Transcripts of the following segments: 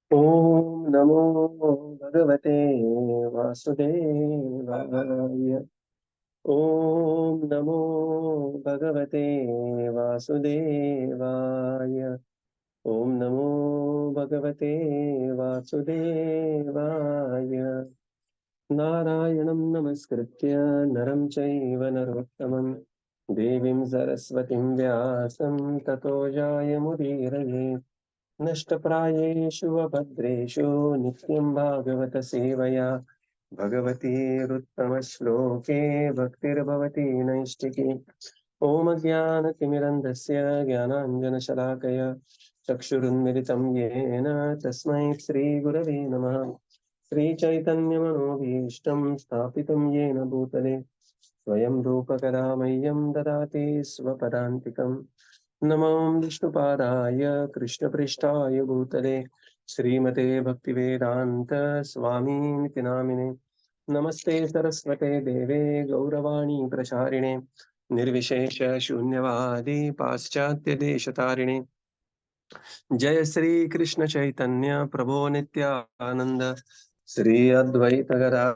Om Namo Bhagavate Vasudevaya. Om Namo Bhagavate Vasudevaya. Om Namo Bhagavate Vasudevaya. Narayanam Namaskritya Naram Chaiva Narottamam Devim Saraswatim Vyasam Tato Jayamudiraye. नष्टप्रायेषु अभद्रेषु नित्यं भागवत सेवया भगवतीरुत्तमश्लोके भक्तिर्भवति नैष्टिकी ॐ ज्ञानतिमिरन्धस्य ज्ञानाञ्जनशलाकया चक्षुरुन्मिलितं येन तस्मै श्रीगुरवे नमः श्रीचैतन्यमनोभीष्टं स्थापितं येन भूतले स्वयं रूपकदा मह्यं ददाति स्वपदान्तिकम् नमो विष्णुपादाय कृष्णपृष्ठाय भूतले श्रीमते भक्तिवेदान्त स्वामीति नामिने नमस्ते सरस्वते देवे गौरवाणी प्रचारिणे निर्विशेष शून्यवादी पाश्चात्य देशतारिणे जय श्री कृष्ण चैतन्य प्रभो नित्यानंद श्री अद्वैत गदा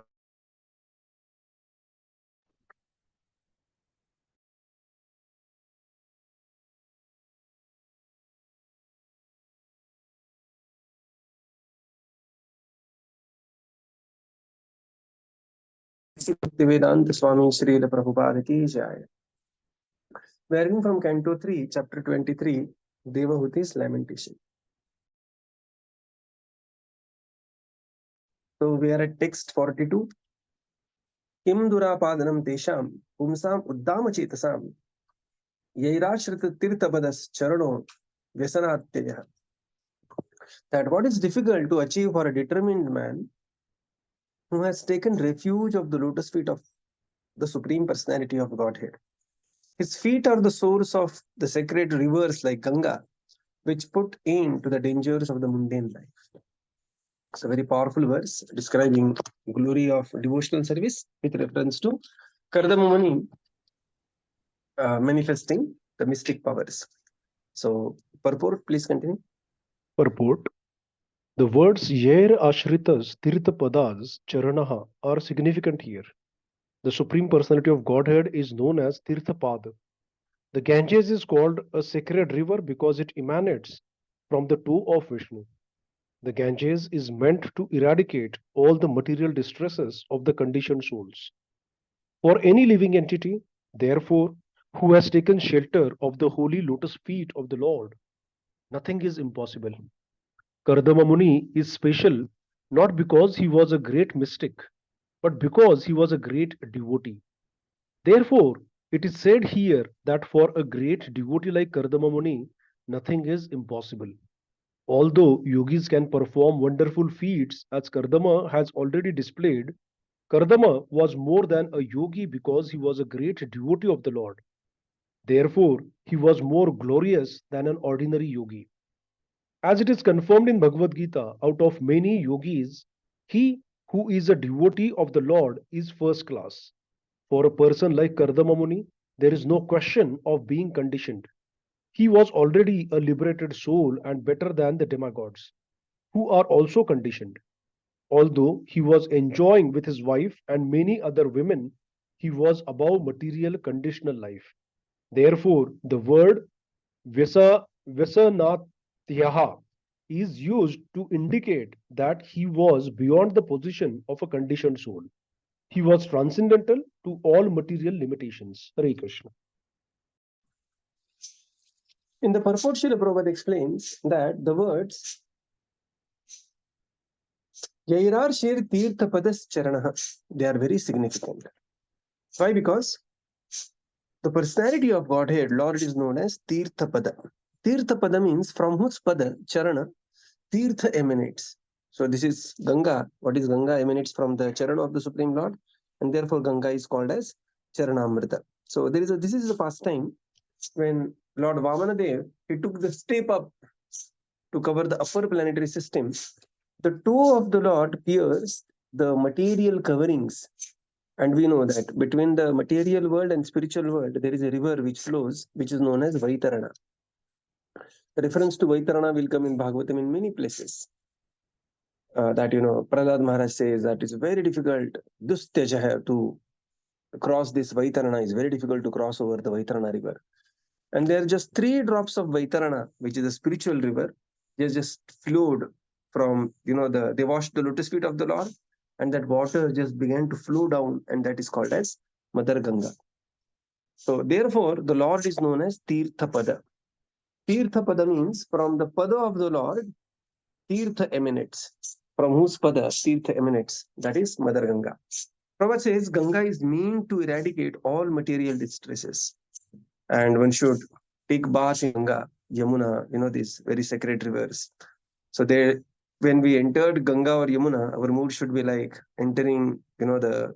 भक्तिवेदांत स्वामी श्री प्रभुपाद की जय। We are reading from Canto 3, Chapter 23, Devahūti's Lamentation. So we are at text 42. Kim durapadanam tesham pumsam uddama chetasam yairashrita tirthapadas charano vyasanatyaya. That what is difficult to achieve for a determined man who has taken refuge of the lotus feet of the Supreme Personality of Godhead. His feet are the source of the sacred rivers like Ganga, which put in to the dangers of the mundane life. It's a very powerful verse describing glory of devotional service with reference to Kardama Muni manifesting the mystic powers. So, purport, please continue. Purport. The words Yair Ashritas Tirthapadas Charanaha are significant here. The Supreme Personality of Godhead is known as Tirthapada. The Ganges is called a sacred river because it emanates from the toe of Vishnu. The Ganges is meant to eradicate all the material distresses of the conditioned souls. For any living entity, therefore, who has taken shelter of the holy lotus feet of the Lord, nothing is impossible. Kardama Muni is special not because he was a great mystic, but because he was a great devotee. Therefore, it is said here that for a great devotee like Kardama Muni, nothing is impossible. Although yogis can perform wonderful feats as Kardama has already displayed, Kardama was more than a yogi because he was a great devotee of the Lord. Therefore, he was more glorious than an ordinary yogi. As it is confirmed in Bhagavad Gita, out of many yogis, he who is a devotee of the Lord is first class. For a person like Kardama Muni, there is no question of being conditioned. He was already a liberated soul and better than the demigods, who are also conditioned. Although he was enjoying with his wife and many other women, he was above material conditional life. Therefore, the word Vyasanatyaha is used to indicate that he was beyond the position of a conditioned soul. He was transcendental to all material limitations. Hare Krishna. In the purport, Srila Prabhupada explains that the words Yairar Shir Tirtha Padas Charanaha, they are very significant. Why? Because the personality of Godhead, Lord, is known as Tirtha Pada. Tirtha Pada means from whose Pada, Charana, Tirtha emanates. So this is Ganga. What is Ganga? Emanates from the Charana of the Supreme Lord, and therefore Ganga is called as Charanamrita. So this is the pastime when Lord Vamanadev, he took the step up to cover the upper planetary system. The toe of the Lord pierced the material coverings. And we know that between the material world and spiritual world, there is a river which flows, which is known as Vaitarana. The reference to Vaitarana will come in Bhagavatam in many places. that Prahlad Maharaj says that it's very difficult. Dustyaja to cross this Vaitarana is very difficult to cross over the Vaitarana river. And there are just 3 drops of Vaitarana, which is a spiritual river. They just flowed from, they washed the lotus feet of the Lord, and that water just began to flow down, and that is called as Mother Ganga. So therefore, the Lord is known as Tirthapada. Tirthapada means from the Pada of the Lord, Tirtha emanates. From whose Pada Tirtha emanates? That is Mother Ganga. Prabhupada says Ganga is meant to eradicate all material distresses. And one should take bath in Ganga, Yamuna, these very sacred rivers. So when we entered Ganga or Yamuna, our mood should be like entering, the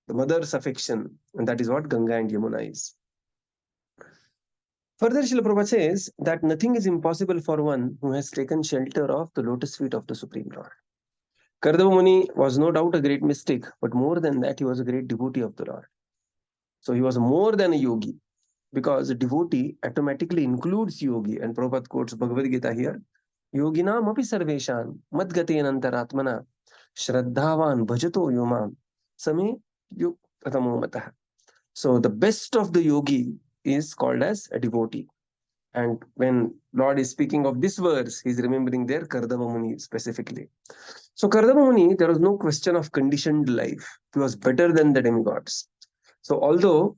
mother's affection. And that is what Ganga and Yamuna is. Further, Srila Prabhupada says that nothing is impossible for one who has taken shelter of the lotus feet of the Supreme Lord. Kardama Muni was no doubt a great mystic, but more than that, he was a great devotee of the Lord. So he was more than a yogi, because a devotee automatically includes yogi. And Prabhupada quotes Bhagavad Gita here. Yoginam api sarveshan madgatenantaratmana shraddhavan bhajato yomam same yukatamo matah. So the best of the yogi is called as a devotee. And when Lord is speaking of this verse, he's remembering there Kardama Muni specifically. So Kardama Muni, there was no question of conditioned life. He was better than the demigods. So although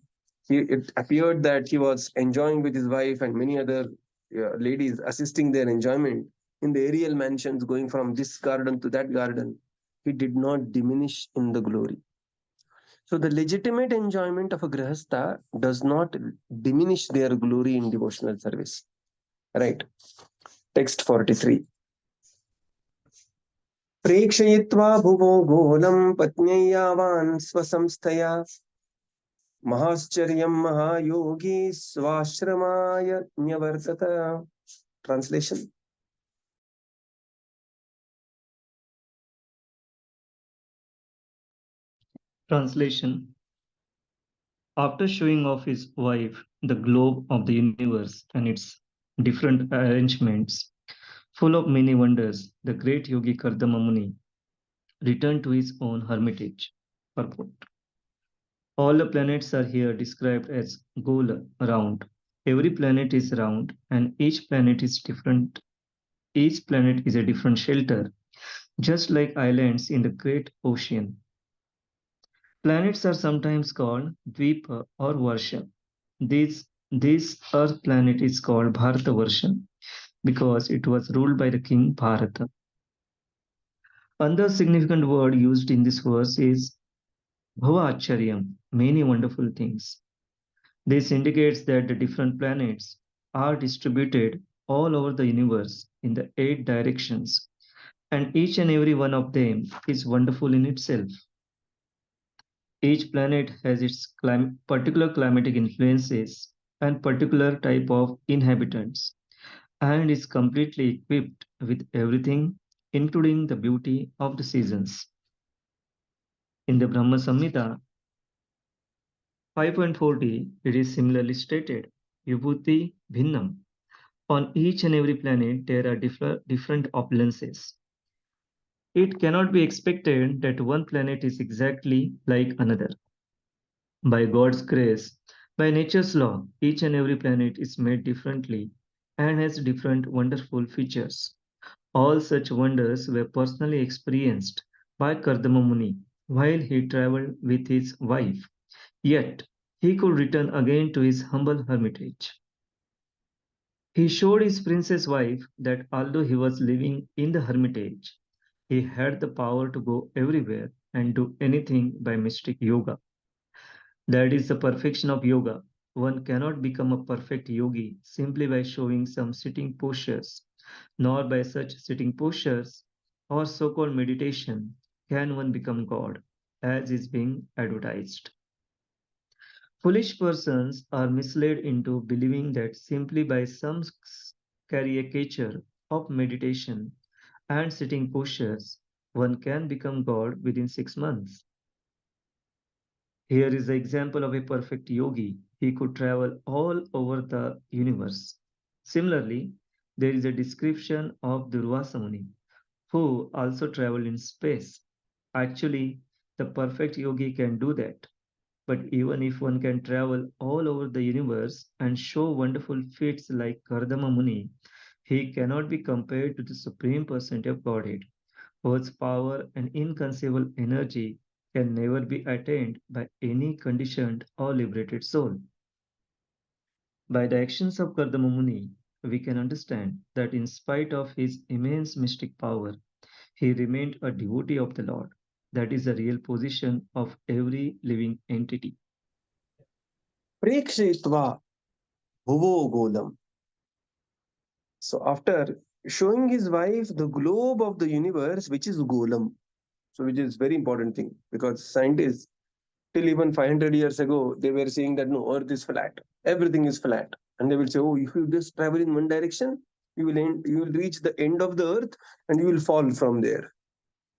it appeared that he was enjoying with his wife and many other ladies assisting their enjoyment in the aerial mansions, going from this garden to that garden, he did not diminish in the glory. So the legitimate enjoyment of a grihastha does not diminish their glory in devotional service. Right. Text 43. Prekshayitva bhuvo golam patnyayavan swasamsthaya Mahascharya Mahayogi Swashramaya Nyavartata. Translation. Translation. After showing off his wife the globe of the universe and its different arrangements, full of many wonders, the great yogi Kardama Muni returned to his own hermitage. Purport. All the planets are here described as gola, round. Every planet is round, and each planet is different. Each planet is a different shelter, just like islands in the great ocean. Planets are sometimes called Dvipa or Varsha. This Earth planet is called Bharatavarsha because it was ruled by the king Bharata. Another significant word used in this verse is Bhavacharyam, many wonderful things. This indicates that the different planets are distributed all over the universe in the 8 directions, and each and every one of them is wonderful in itself. Each planet has its particular climatic influences and particular type of inhabitants, and is completely equipped with everything, including the beauty of the seasons. In the Brahma Samhita 5.40, it is similarly stated, Vibhuti Bhinnam. On each and every planet, there are different opulences. It cannot be expected that one planet is exactly like another. By God's grace, by nature's law, each and every planet is made differently and has different wonderful features. All such wonders were personally experienced by Kardama Muni while he traveled with his wife. Yet, he could return again to his humble hermitage. He showed his princess wife that although he was living in the hermitage, he had the power to go everywhere and do anything by mystic yoga. That is the perfection of yoga. One cannot become a perfect yogi simply by showing some sitting postures, nor by such sitting postures or so called meditation can one become God, as is being advertised. Foolish persons are misled into believing that simply by some caricature of meditation and sitting postures, one can become God within 6 months. Here is the example of a perfect yogi. He could travel all over the universe. Similarly, there is a description of Durvasa Muni, who also traveled in space. Actually, the perfect yogi can do that. But even if one can travel all over the universe and show wonderful feats like Kardama Muni, he cannot be compared to the Supreme Personality of Godhead, whose power and inconceivable energy can never be attained by any conditioned or liberated soul. By the actions of Kardama Muni, we can understand that in spite of his immense mystic power, he remained a devotee of the Lord. That is the real position of every living entity. Prekshitva bhuvo golam. So after showing his wife the globe of the universe, which is golam, so which is very important thing, because scientists till even 500 years ago they were saying that no, earth is flat, everything is flat, and they will say, oh, if you just travel in one direction, you will reach the end of the earth and you will fall from there.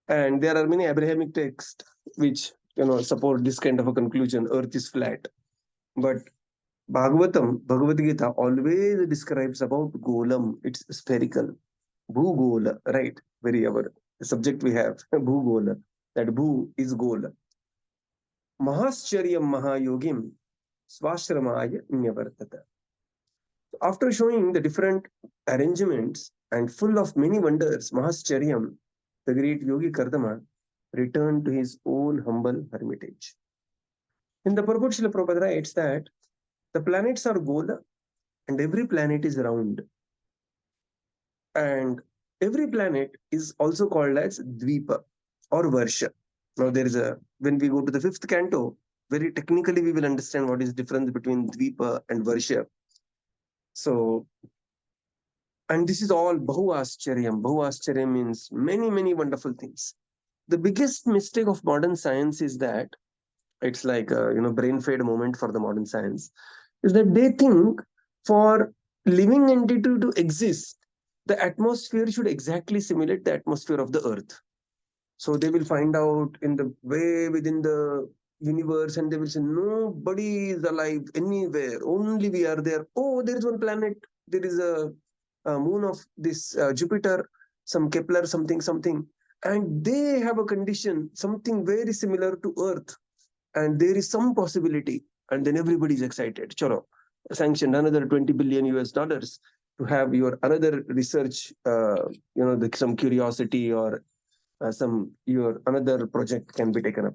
And there are many Abrahamic texts which support this kind of a conclusion: earth is flat. But Bhagavad Gita always describes about golam, it's spherical. Bhugola, right? Very our subject we have, Bhugola. That Bhu is gola. Mahascharya Mahayogim Swashramaya Nyavartata. After showing the different arrangements and full of many wonders, Mahascharyam, the great yogi Kardama, returned to his own humble hermitage. In the purport, Srila Prabhupada writes that the planets are gola and every planet is round. And every planet is also called as Dvipa or Varsha. Now when we go to the fifth canto, very technically we will understand what is difference between Dvipa and Varsha. So, and this is all Bahu Ascharyam. Bahu Ascharyam means many, many wonderful things. The biggest mistake of modern science is that it's like a brain fade moment for the modern science, is that they think for living entity to exist, the atmosphere should exactly simulate the atmosphere of the earth. So they will find out in the way within the universe and they will say nobody is alive anywhere, only we are there. Oh, there is one planet, there is a moon of this Jupiter, some Kepler, something, and they have a condition something very similar to earth, and there is some possibility, and then everybody is excited. Choro, sanctioned another 20 billion US dollars to have your another research, some curiosity or some your another project can be taken up.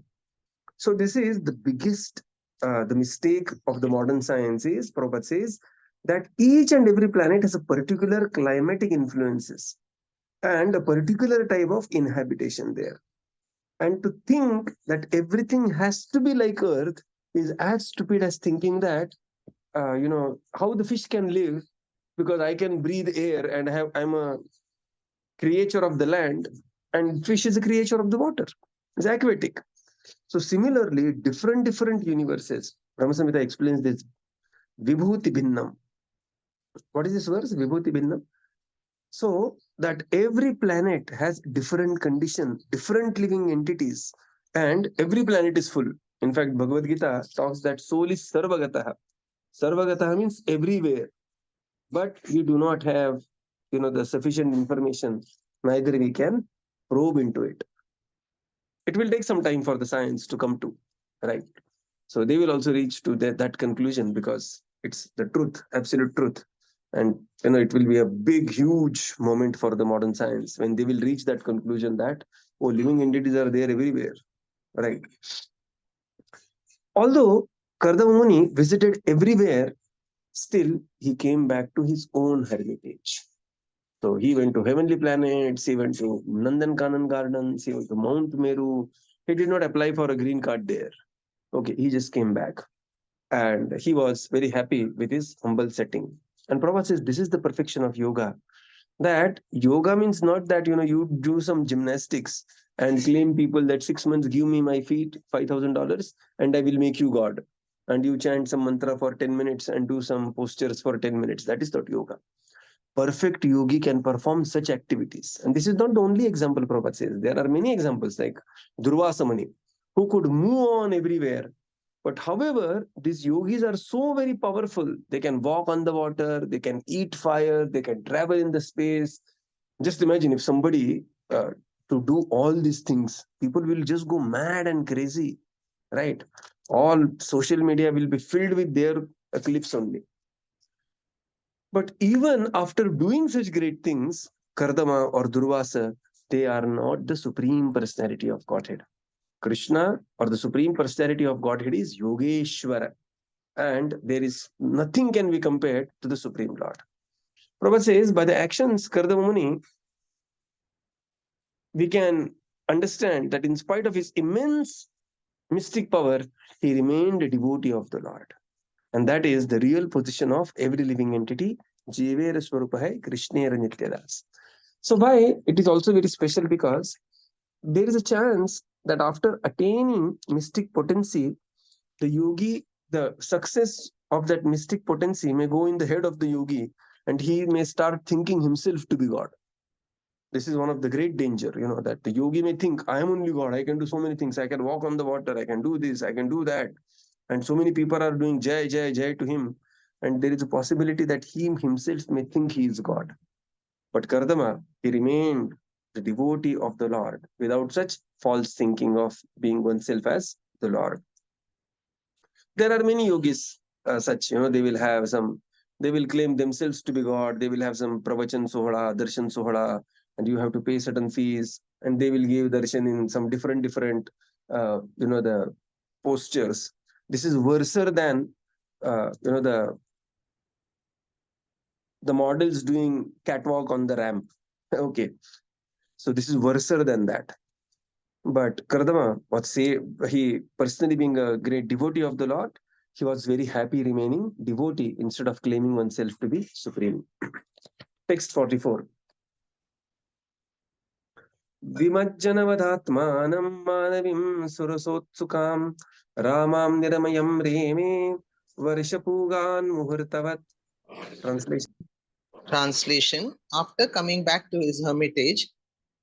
So this is the biggest, the mistake of the modern science is, Prabhupada says, that each and every planet has a particular climatic influences and a particular type of inhabitation there. And to think that everything has to be like Earth is as stupid as thinking that, how the fish can live because I can breathe air and I'm a creature of the land and fish is a creature of the water. It's aquatic. So similarly, different universes. Brahma Samhita explains this. Vibhuti Bhinnam. What is this verse? Vibhuti Bhinnam. So that every planet has different condition, different living entities, and every planet is full. In fact, Bhagavad Gita talks that soul is sarvagataha. Sarvagataha means everywhere. But we do not have, the sufficient information. Neither we can probe into it. It will take some time for the science to come to, right? So they will also reach to that conclusion because it's the truth, absolute truth. And it will be a big, huge moment for the modern science when they will reach that conclusion that, oh, living entities are there everywhere, right? Although Kardama Muni visited everywhere, still he came back to his own hermitage. So he went to heavenly planets, he went to Nandankanan gardens, he went to Mount Meru. He did not apply for a green card there. Okay, he just came back. And he was very happy with his humble setting. And Prabhupada says this is the perfection of yoga. That yoga means not that you do some gymnastics and claim people that 6 months give me my feet $5,000 and I will make you God. And you chant some mantra for 10 minutes and do some postures for 10 minutes. That is not yoga. Perfect yogi can perform such activities. And this is not the only example Prabhupada says. There are many examples like Durvasa Muni, who could move on everywhere. But however, these yogis are so very powerful. They can walk on the water, they can eat fire, they can travel in the space. Just imagine if somebody to do all these things. People will just go mad and crazy, right? All social media will be filled with their clips only. But even after doing such great things, Kardama or Durvasa, they are not the Supreme Personality of Godhead. Krishna or the Supreme Personality of Godhead is Yogeshwara, and there is nothing can be compared to the Supreme Lord. Prabhupada says, by the actions Kardama Muni, we can understand that in spite of his immense mystic power, he remained a devotee of the Lord. And that is the real position of every living entity. Jivera Swarupa hai Krishnera Nityadas. So why it is also very special, because there is a chance that after attaining mystic potency, the yogi, the success of that mystic potency may go in the head of the yogi, and he may start thinking himself to be God. This is one of the great danger, that the yogi may think, I am only God, I can do so many things, I can walk on the water, I can do this, I can do that. And so many people are doing jai, jai, jai to him. And there is a possibility that he himself may think he is God. But Kardama, he remained the devotee of the Lord without such false thinking of being oneself as the Lord. There are many yogis such, they will claim themselves to be God. They will have some pravachan sohla, darshan sohla, and you have to pay certain fees, and they will give darshan in some different, the postures. This is worse than, the models doing catwalk on the ramp. Okay. So this is worse than that. But Kardama was he personally being a great devotee of the Lord, he was very happy remaining devotee instead of claiming oneself to be supreme. Text 44. Vimajjanavadhatmanam manavim surasotsukam ramam niramayam reme varshapugan muhurtavat. Translation. Translation: After coming back to his hermitage,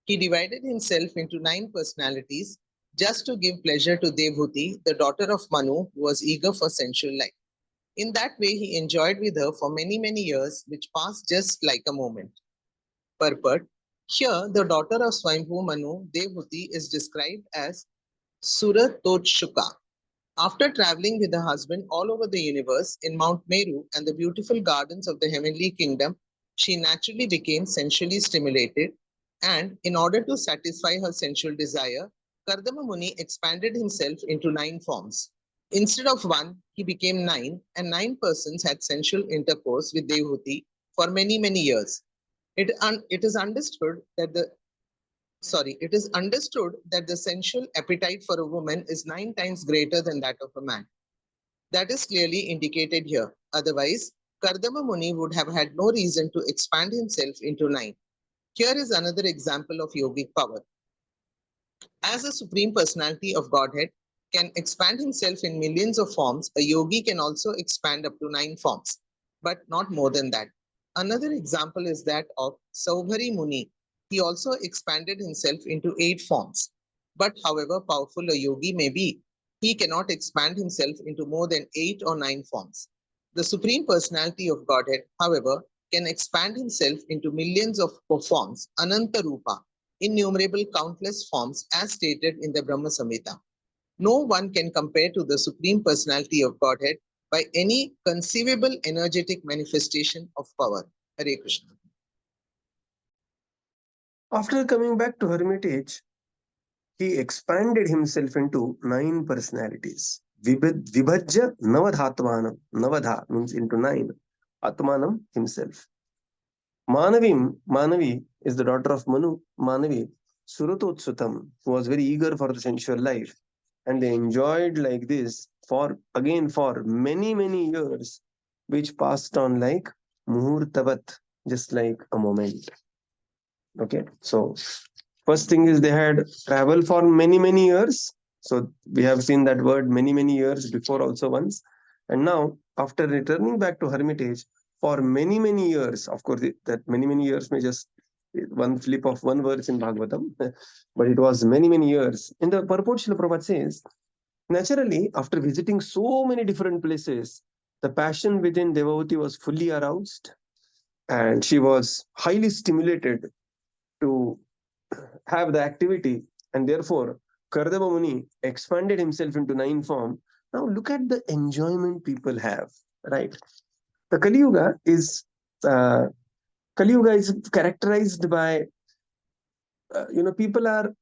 he divided himself into 9 personalities just to give pleasure to Devhuti, the daughter of Manu, who was eager for sensual life. In that way, he enjoyed with her for many, many years, which passed just like a moment. Purport: Here, the daughter of Swayambhu Manu, Devhuti, is described as Suratotshuka. After traveling with her husband all over the universe in Mount Meru and the beautiful gardens of the heavenly kingdom, she naturally became sensually stimulated, and in order to satisfy her sensual desire, Kardama Muni expanded himself into 9 forms. Instead of 1, he became 9, and 9 persons had sensual intercourse with Devhuti for many, many years. It is understood that the sensual appetite for a woman is 9 times greater than that of a man. That is clearly indicated here. Otherwise, Kardama Muni would have had no reason to expand himself into 9. Here is another example of yogic power. As a Supreme Personality of Godhead can expand himself in millions of forms, a yogi can also expand up to 9 forms, but not more than that. Another example is that of Saubhari Muni. He also expanded himself into 8 forms. But however powerful a yogi may be, he cannot expand himself into more than 8 or 9 forms. The Supreme Personality of Godhead, however, can expand himself into millions of forms, Ananta Rupa, innumerable countless forms as stated in the Brahma Samhita. No one can compare to the Supreme Personality of Godhead by any conceivable energetic manifestation of power. Hare Krishna. After coming back to hermitage, he expanded himself into 9 personalities. Vibhajya Navadhatmanam. Navadha means into 9. Atmanam himself. Manavi is the daughter of Manu. Manavi, Suratotsutam, who was very eager for the sensual life. And they enjoyed like this for many, many years, which passed on like Muhurtavat, just like a moment. Okay, so first thing is they had traveled for many, many years. So we have seen that word many, many years before also once. And now, after returning back to hermitage for many, many years, of course, that many, many years may just one flip of one verse in Bhagavatam, but it was many, many years. In the purport, Srila Prabhupada says, naturally, after visiting so many different places, the passion within Devotee was fully aroused, and she was highly stimulated to have the activity, and therefore Kardama Muni expanded himself into 9 form. Now look at the enjoyment people have, right? The uh, Kali Yuga is characterized by people are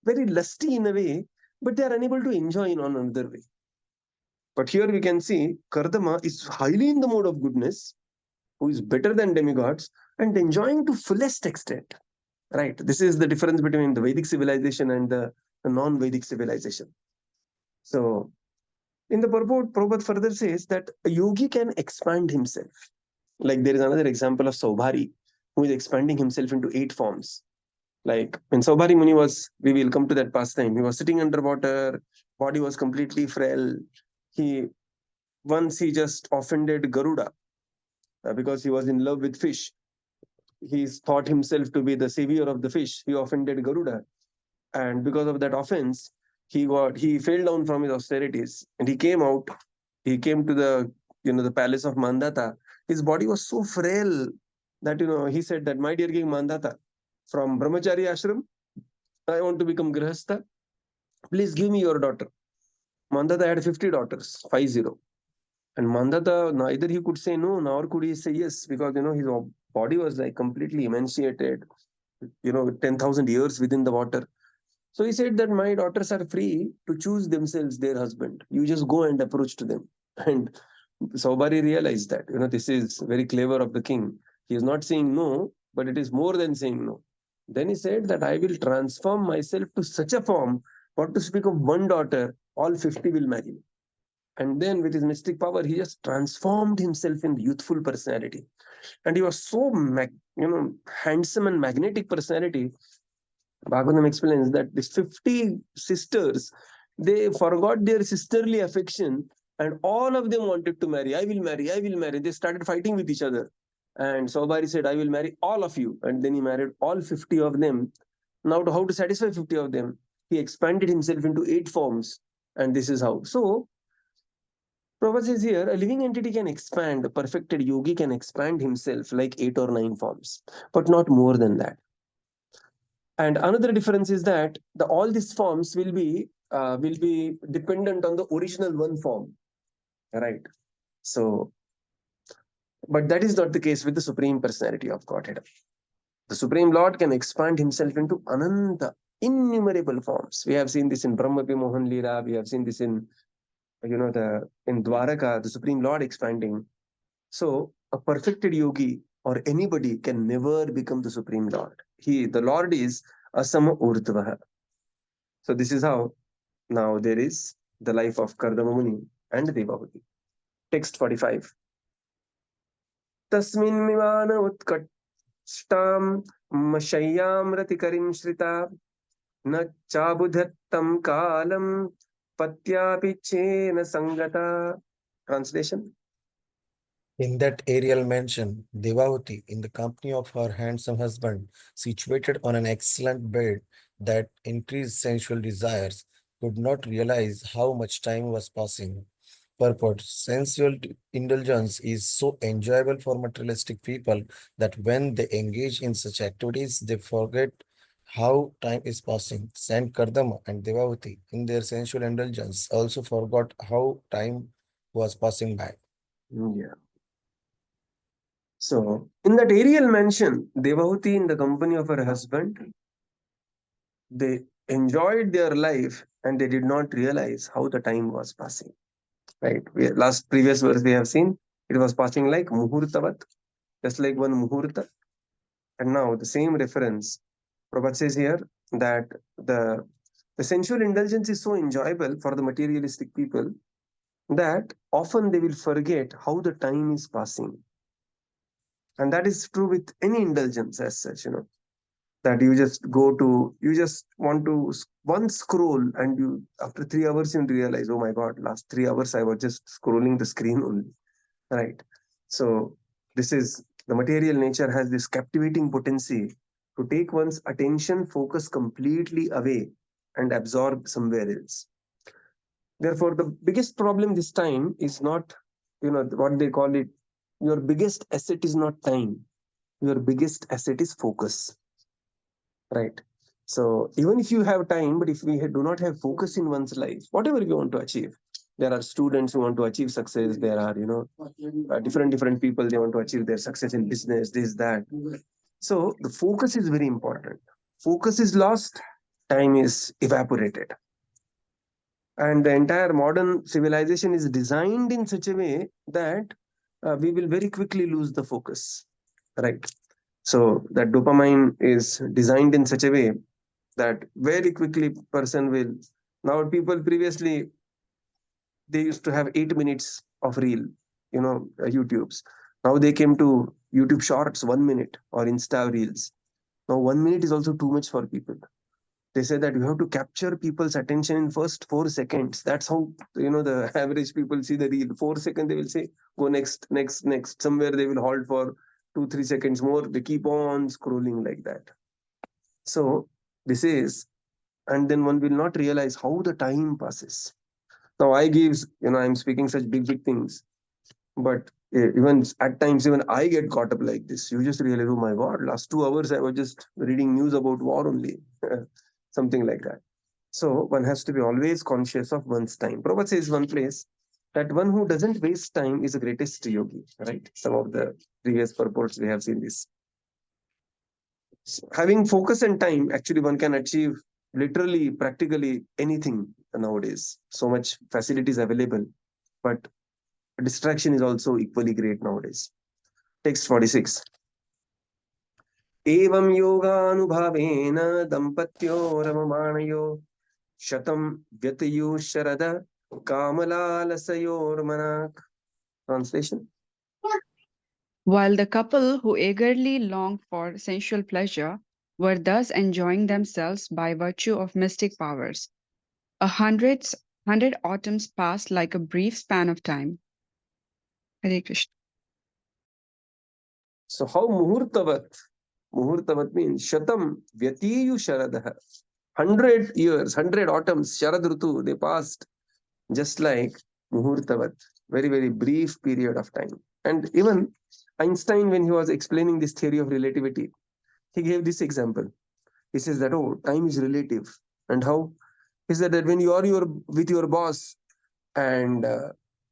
very lusty in a way, but they are unable to enjoy in another way. But here we can see Kardama is highly in the mode of goodness, who is better than demigods and enjoying to fullest extent. Right. This is the difference between the Vedic civilization and the non-Vedic civilization. So in the purport, Prabhupada further says that a yogi can expand himself. Like there is another example of Saubhari, who is expanding himself into 8 forms. Like when Saubhari Muni was, we will come to that pastime, he was sitting underwater, body was completely frail. Once he just offended Garuda because he was in love with fish. He thought himself to be the savior of the fish. He offended Garuda, and because of that offense, he fell down from his austerities, and he came out. He came to the palace of Mandata. His body was so frail that he said that, my dear King Mandata, from Brahmachari ashram, I want to become Grihastha. Please give me your daughter. Mandata had 50 daughters, 50. And Mandata, neither he could say no, nor could he say yes, because his body was like completely emaciated, 10,000 years within the water. So he said that my daughters are free to choose themselves their husband. You just go and approach to them. And Saubhari realized that, this is very clever of the king. He is not saying no, but it is more than saying no. Then he said that I will transform myself to such a form, not to speak of one daughter, all 50 will marry me. And then with his mystic power, he just transformed himself in youthful personality. And he was so, handsome and magnetic personality. Bhagavatam explains that these 50 sisters, they forgot their sisterly affection and all of them wanted to marry. I will marry, I will marry. They started fighting with each other. And Saubhari said, I will marry all of you. And then he married all 50 of them. Now, how to satisfy 50 of them? He expanded himself into 8 forms. And this is how. So, Prabhupada says here, a living entity can expand, a perfected yogi can expand himself like 8 or 9 forms, but not more than that. And another difference is that all these forms will be dependent on the original one form, right? So, but that is not the case with the Supreme Personality of Godhead. The Supreme Lord can expand himself into ananta, innumerable forms. We have seen this in Brahma Mohan Leela. We have seen this in in Dwaraka, the Supreme Lord expanding. So a perfected yogi or anybody can never become the Supreme Lord. The Lord is asama urdhvaha. So this is how now there is the life of Kardama Muni and Devahūti. Text 45. Tasmin mivana utkashtam mashayyam ratikarim shrita na chabudhattam kalam patyapichena sangata. Translation. In that aerial mansion, Devahūti, in the company of her handsome husband, situated on an excellent bed that increased sensual desires, could not realize how much time was passing. Purport: sensual indulgence is so enjoyable for materialistic people that when they engage in such activities, they forget how time is passing. Saint Kardama and Devahūti, in their sensual indulgence, also forgot how time was passing by. Yeah. So, in that aerial mansion, Devahūti, in the company of her husband, they enjoyed their life and they did not realize how the time was passing. Right? Previous verse we have seen, it was passing like muhurtavat, just like one muhurta. And now the same reference, Prabhupada says here that the sensual indulgence is so enjoyable for the materialistic people that often they will forget how the time is passing. And that is true with any indulgence as such, that you just want to one scroll and you, after 3 hours, you realize, oh my God, last 3 hours I was just scrolling the screen only, right? So this is, the material nature has this captivating potency to take one's attention focus completely away and absorb somewhere else. Therefore, the biggest problem this time is not, what they call it, your biggest asset is not time. Your biggest asset is focus, right? So even if you have time, but if we do not have focus in one's life, whatever we want to achieve, there are students who want to achieve success. There are, different people, they want to achieve their success in business, this, that. So the focus is very important. Focus is lost, time is evaporated. And the entire modern civilization is designed in such a way that we will very quickly lose the focus, right? So that dopamine is designed in such a way that very quickly person will. Now people previously, they used to have 8 minutes of reel, YouTubes. Now they came to YouTube Shorts, 1 minute, or Insta Reels. Now 1 minute is also too much for people. They say that you have to capture people's attention in first 4 seconds. That's how the average people see the reel. 4 seconds they will say, go next, next, next. Somewhere they will halt for 2-3 seconds more. They keep on scrolling like that. So this is, and then one will not realize how the time passes. Now I gives, I'm speaking such big things, but even at times, even I get caught up like this. You just realize, oh my God, last 2 hours I was just reading news about war only, something like that. So one has to be always conscious of one's time. Prabhupada says one place that one who doesn't waste time is the greatest yogi, right? Some of the previous purports we have seen this. So having focus and time, actually one can achieve literally, practically anything nowadays. So much facilities available, but distraction is also equally great nowadays. Text 46. Evam yoganubhaveन dampatyo ramamaणयो shatam vyatayu sharada kamalalasayormanak. Translation. While the couple who eagerly longed for sensual pleasure were thus enjoying themselves by virtue of mystic powers, hundred autumns passed like a brief span of time. Hare Krishna. So how muhurtavat? Muhurtavat means shatam vyatiyu sharadaha. 100 years, 100 autumns, Sharad Rutu, they passed just like muhurtavat. Very, very brief period of time. And even Einstein, when he was explaining this theory of relativity, he gave this example. He says that, oh, time is relative. And how? He said that when you are with your boss and,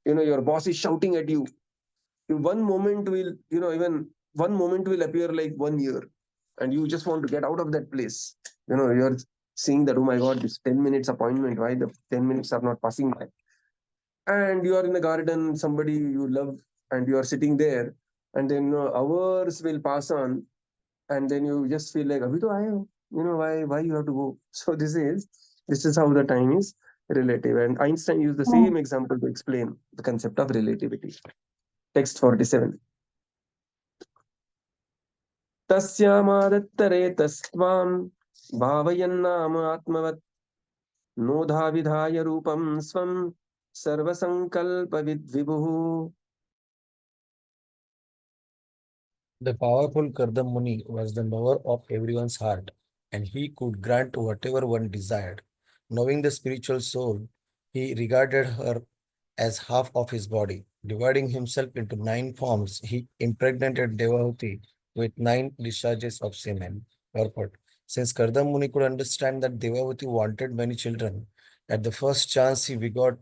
your boss is shouting at you, one moment will, even one moment will appear like 1 year. And you just want to get out of that place. You're seeing that, oh my God, this 10 minutes appointment, why the 10 minutes are not passing by? And you are in the garden, somebody you love, and you are sitting there, and then hours will pass on, and then you just feel like, Abhi to aaye ho. Why you have to go? So this is how the time is relative. And Einstein used the same example to explain the concept of relativity. Text 47. तस्यामादत्तरे तस्त्वां भावयन्नाम आत्मवत् नोधा विधाय रूपं स्वं सर्वसंकल्पविद्विभुः. The powerful Kardama Muni was the knower of everyone's heart, and he could grant whatever one desired. Knowing the spiritual soul, he regarded her as half of his body. Dividing himself into 9 forms, he impregnated Devahūti with 9 discharges of semen. Purport. Since Kardama Muni could understand that Devahūti wanted many children, at the first chance he begot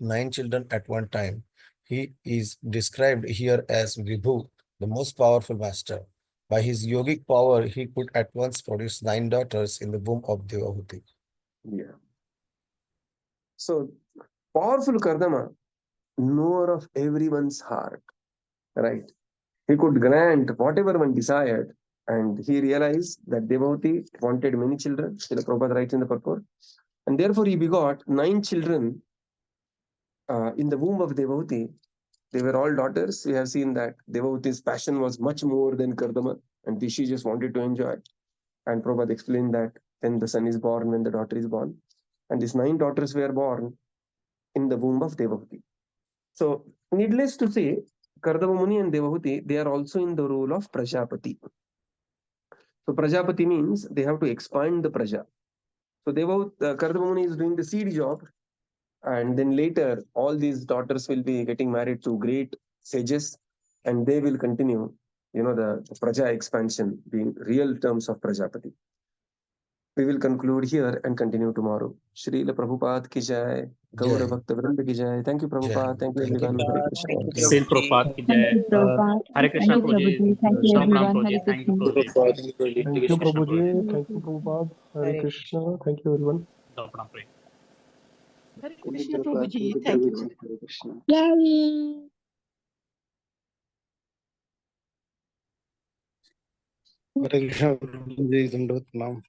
9 children at one time. He is described here as Vibhu, the most powerful master. By his yogic power, he could at once produce 9 daughters in the womb of Devahūti. Yeah. So powerful Kardama, knower of everyone's heart, right? He could grant whatever one desired, and he realized that Devotee wanted many children. Srila Prabhupada writes in the purport, and therefore he begot 9 children in the womb of Devotee. They were all daughters. We have seen that Devotee's passion was much more than Kardama, and she just wanted to enjoy. And Prabhupada explained that when the son is born, when the daughter is born, and these 9 daughters were born in the womb of Devotee. So, needless to say, Kardama Muni and Devahūti, they are also in the role of Prajapati. So, Prajapati means they have to expand the Praja. So, Kardama Muni is doing the seed job, and then later, all these daughters will be getting married to great sages, and they will continue, the Praja expansion being real terms of Prajapati. We will conclude here and continue tomorrow. Srila Prabhupada ki jai. Gaura Jai. Bhakta Vrinda ki jai. Thank you, Prabhupada. Thank you, Thank you, everyone. Hare Prabhupada. Krishna. Thank you. Sil Prabhupada ki Thank jai. you, Prabhupada. Hare Krishna Thank you, Prabhuji. Prabhuji. Thank you, Ram Ram everyone. Prabhuji. Hare Thank you Krishna. Prabhuji. Thank Jai you, Krishna Prabhuji. Prabhuji. Thank you, Prabhupada. Hare Krishna. Thank you, everyone. Ram Ram Prabhuji. Hare Thank you, Krishna Prabhupada. Prabhuji. Thank you, Thank you. Prabhuji. Hare Krishna. Yay! Hare Krishna, Prabhuji, Dandavat Pranam.